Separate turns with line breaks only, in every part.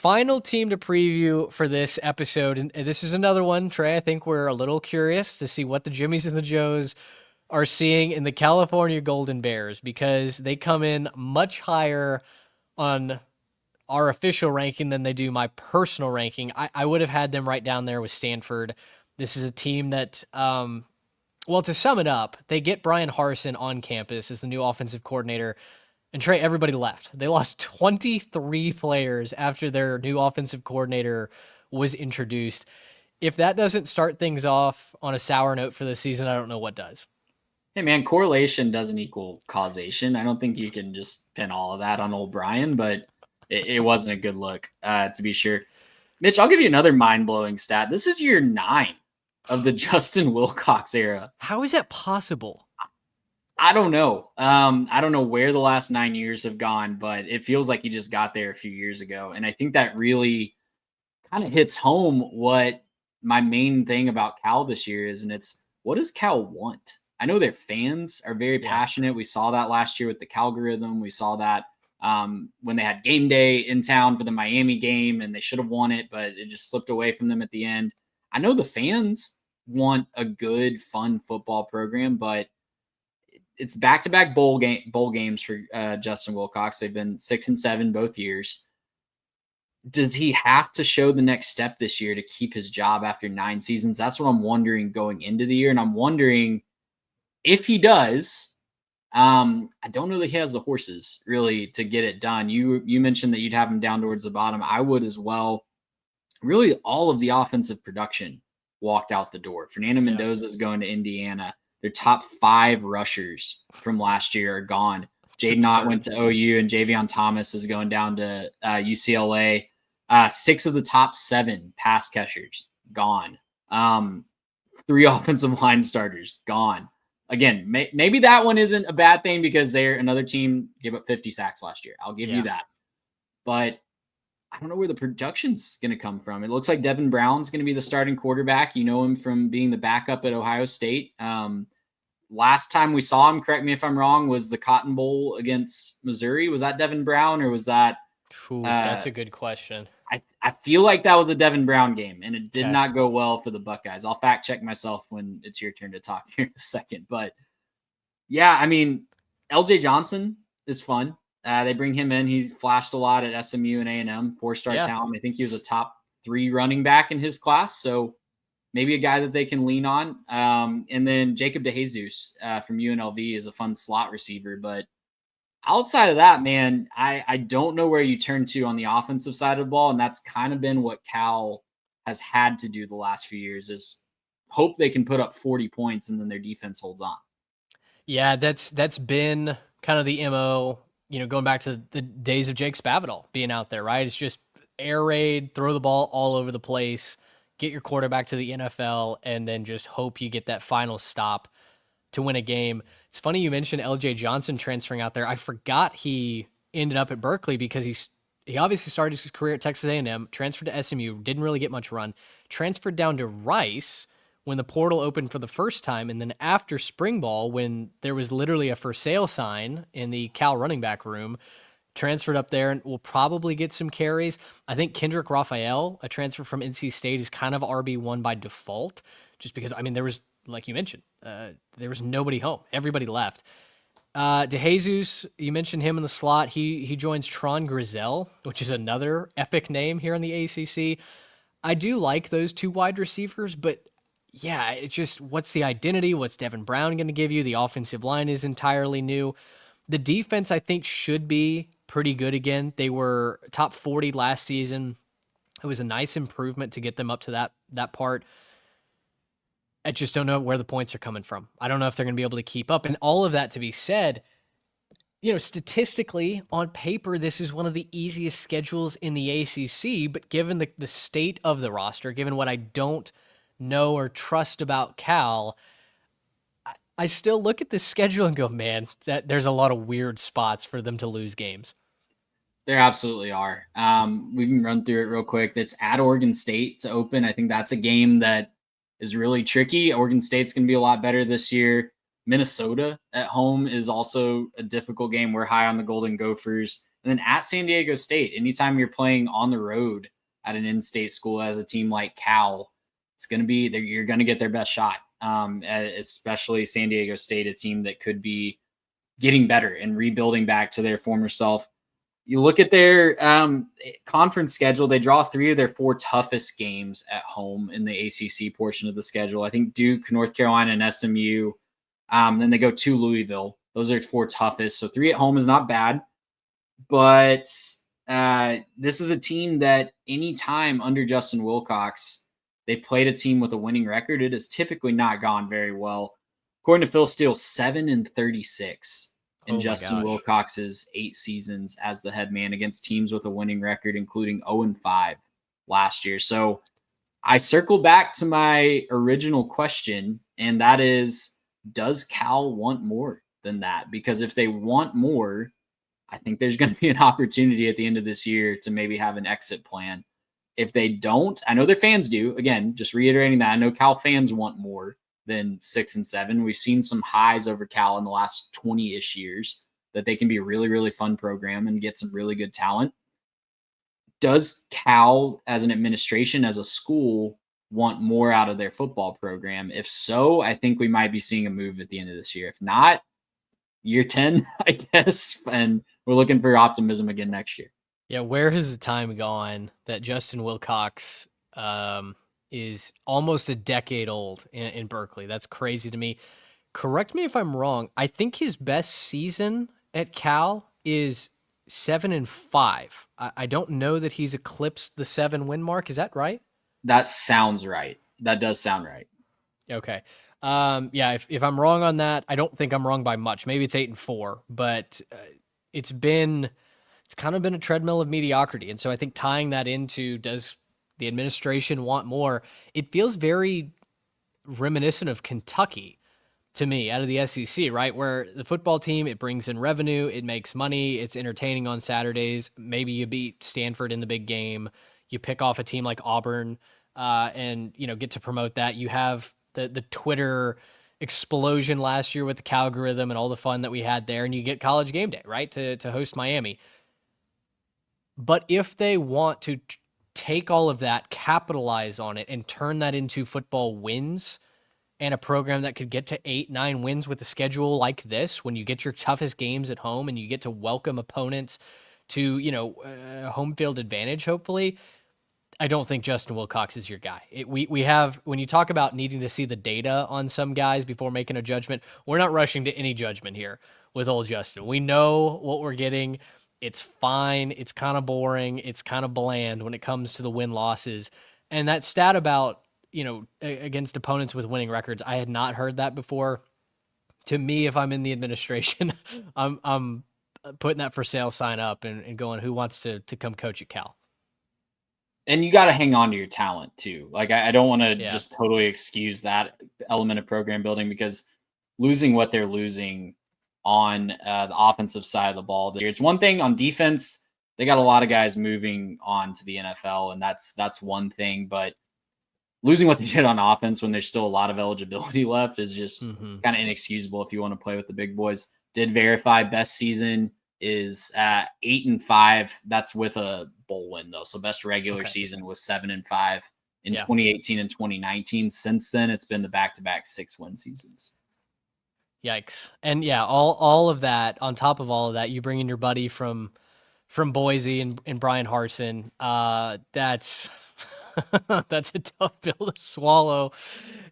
final team to preview for this episode, and this is another one, Trey. I think we're a little curious to see what the Jimmies and the Joes are seeing in the California Golden Bears because they come in much higher on our official ranking than they do my personal ranking. I would have had them right down there with Stanford. This is a team that, well, to sum it up, they get Brian Harsin on campus as the new offensive coordinator. And Trey, everybody left. They lost 23 players after their new offensive coordinator was introduced. If that doesn't start things off on a sour note for the season, I don't know what does.
Hey man, correlation doesn't equal causation. I don't think you can just pin all of that on old Brian, but it wasn't a good look, to be sure. Mitch, I'll give you another mind-blowing stat. This is year 9 of the Justin Wilcox era.
How is that possible?
I don't know. I don't know where the last 9 years have gone, but it feels like he just got there a few years ago. And I think that really kind of hits home what my main thing about Cal this year is, and it's what does Cal want? I know their fans are very
Yeah.
passionate. We saw that last year with the Calgorithm. We saw that when they had game day in town for the Miami game, and they should have won it, but it just slipped away from them at the end. I know the fans want a good, fun football program, but it's back-to-back bowl games for Justin Wilcox. They've been 6-7 both years. Does he have to show the next step this year to keep his job after 9 seasons? That's what I'm wondering going into the year. And I'm wondering if he does, I don't know that he has the horses really to get it done. You mentioned that you'd have him down towards the bottom. I would as well. Really, all of the offensive production walked out the door. Fernando Mendoza is going to Indiana. Their top 5 rushers from last year are gone. Jaden Ott went to OU, and Javion Thomas is going down to UCLA. 6 of the top 7 pass catchers gone. 3 offensive line starters gone. Again, maybe that one isn't a bad thing because they're another team gave up 50 sacks last year. I'll give you that. But I don't know where the production's going to come from. It looks like Devin Brown's going to be the starting quarterback. You know him from being the backup at Ohio State. Last time we saw him, correct me if I'm wrong, was the Cotton Bowl against Missouri. Was that Devin Brown or was that?
That's a good question.
I feel like that was a Devin Brown game, and it did not go well for the Buckeyes. I'll fact check myself when it's your turn to talk here in a second. But yeah, I mean, LJ Johnson is fun. They bring him in. He's flashed a lot at SMU and A&M, 4-star talent. I think he was a top 3 running back in his class. So maybe a guy that they can lean on. And then Jacob DeJesus from UNLV is a fun slot receiver. But outside of that, man, I don't know where you turn to on the offensive side of the ball. And that's kind of been what Cal has had to do the last few years is hope they can put up 40 points and then their defense holds on.
Yeah, that's been kind of the MO, going back to the days of Jake Spavital being out there, right? It's just air raid, throw the ball all over the place, get your quarterback to the NFL, and then just hope you get that final stop to win a game. It's funny you mentioned LJ Johnson transferring out there. I forgot he ended up at Berkeley because he obviously started his career at Texas A&M, transferred to SMU, didn't really get much run, transferred down to Rice when the portal opened for the first time, and then after spring ball, when there was literally a for sale sign in the Cal running back room, transferred up there and will probably get some carries. I think Kendrick Raphael, a transfer from NC State, is kind of RB1 by default, just because, there was, like you mentioned, there was nobody home. Everybody left. DeJesus, you mentioned him in the slot. He joins Tron Grizel, which is another epic name here in the ACC. I do like those 2 wide receivers, but yeah, it's just what's the identity? What's Devin Brown going to give you? The offensive line is entirely new. The defense, I think, should be pretty good again. They were top 40 last season. It was a nice improvement to get them up to that part. I just don't know where the points are coming from. I don't know if they're going to be able to keep up. And all of that to be said, statistically, on paper, this is one of the easiest schedules in the ACC. But given the state of the roster, given what I don't know or trust about Cal, I still look at this schedule and go, man, that there's a lot of weird spots for them to lose games.
There absolutely are. We can run through it real quick. It's at Oregon State to open. I think that's a game that is really tricky. Oregon State's going to be a lot better this year. Minnesota at home is also a difficult game. We're high on the Golden Gophers. And then at San Diego State, anytime you're playing on the road at an in-state school as a team like Cal, it's going to be you're going to get their best shot. Especially San Diego State, a team that could be getting better and rebuilding back to their former self. You look at their conference schedule, they draw 3 of their 4 toughest games at home in the ACC portion of the schedule. I think Duke, North Carolina, and SMU. Then they go to Louisville. Those are 4 toughest. So 3 at home is not bad. But this is a team that anytime under Justin Wilcox, they played a team with a winning record, it has typically not gone very well. According to Phil Steele, 7-36 in Justin Wilcox's 8 seasons as the head man against teams with a winning record, including 0-5 last year. So I circle back to my original question, and that is, does Cal want more than that? Because if they want more, I think there's going to be an opportunity at the end of this year to maybe have an exit plan. If they don't, I know their fans do. Again, just reiterating that, I know Cal fans want more than 6-7. We've seen some highs over Cal in the last 20-ish years, that they can be a really, really fun program and get some really good talent. Does Cal, as an administration, as a school, want more out of their football program? If so, I think we might be seeing a move at the end of this year. If not, year 10, I guess, and we're looking for optimism again next year.
Yeah, where has the time gone that Justin Wilcox is almost a decade old in Berkeley? That's crazy to me. Correct me if I'm wrong. I think his best season at Cal is 7-5. I don't know that he's eclipsed the 7-win mark. Is that right?
That sounds right. That does sound right.
Okay. Yeah, if I'm wrong on that, I don't think I'm wrong by much. Maybe it's 8-4, but it's kind of been a treadmill of mediocrity. And so I think tying that into, does the administration want more? It feels very reminiscent of Kentucky to me, out of the SEC, right? Where the football team, it brings in revenue, it makes money, it's entertaining on Saturdays. Maybe you beat Stanford in the big game. You pick off a team like Auburn and, get to promote that. You have the Twitter explosion last year with the Calgorithm and all the fun that we had there. And you get College Game Day, right? To host Miami. But if they want to take all of that, capitalize on it, and turn that into football wins and a program that could get to 8-9 wins with a schedule like this, when you get your toughest games at home and you get to welcome opponents to, home field advantage, hopefully, I don't think Justin Wilcox is your guy. We have, when you talk about needing to see the data on some guys before making a judgment, we're not rushing to any judgment here with old Justin. We know what we're getting. It's fine. It's kind of boring. It's kind of bland when it comes to the win-losses. And that stat about, against opponents with winning records, I had not heard that before. To me, if I'm in the administration, I'm putting that for sale sign up and going, who wants to come coach at Cal?
And you got to hang on to your talent too. Like, I don't want to just totally excuse that element of program building, because losing what they're losing on the offensive side of the ball this year, it's one thing. On defense, they got a lot of guys moving on to the NFL, and that's one thing. But losing what they did on offense when there's still a lot of eligibility left is just kind of inexcusable if you want to play with the big boys. Did verify best season is 8-5. That's with a bowl win though. So best regular season was 7-5 in 2018 and 2019. Since then, it's been the back-to-back 6-win seasons.
Yikes. And all of that, on top of all of that, you bring in your buddy from Boise and Brian Harsin. That's that's a tough pill to swallow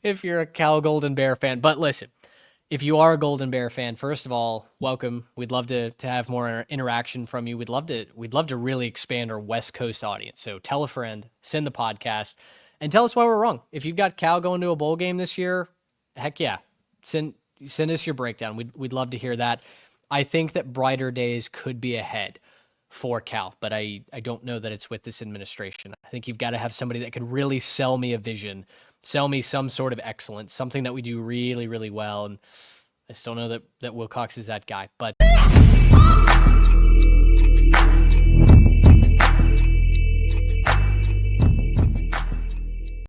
if you're a Cal Golden Bear fan. But listen, if you are a Golden Bear fan, first of all, welcome. We'd love to have more interaction from you. We'd love to really expand our West Coast audience. So tell a friend, send the podcast, and tell us why we're wrong. If you've got Cal going to a bowl game this year, heck yeah, send us your breakdown. We'd love to hear that. I think that brighter days could be ahead for Cal, but I don't know that it's with this administration. I think you've got to have somebody that can really sell me a vision, sell me some sort of excellence, something that we do really, really well. And I still know that Wilcox is that guy, but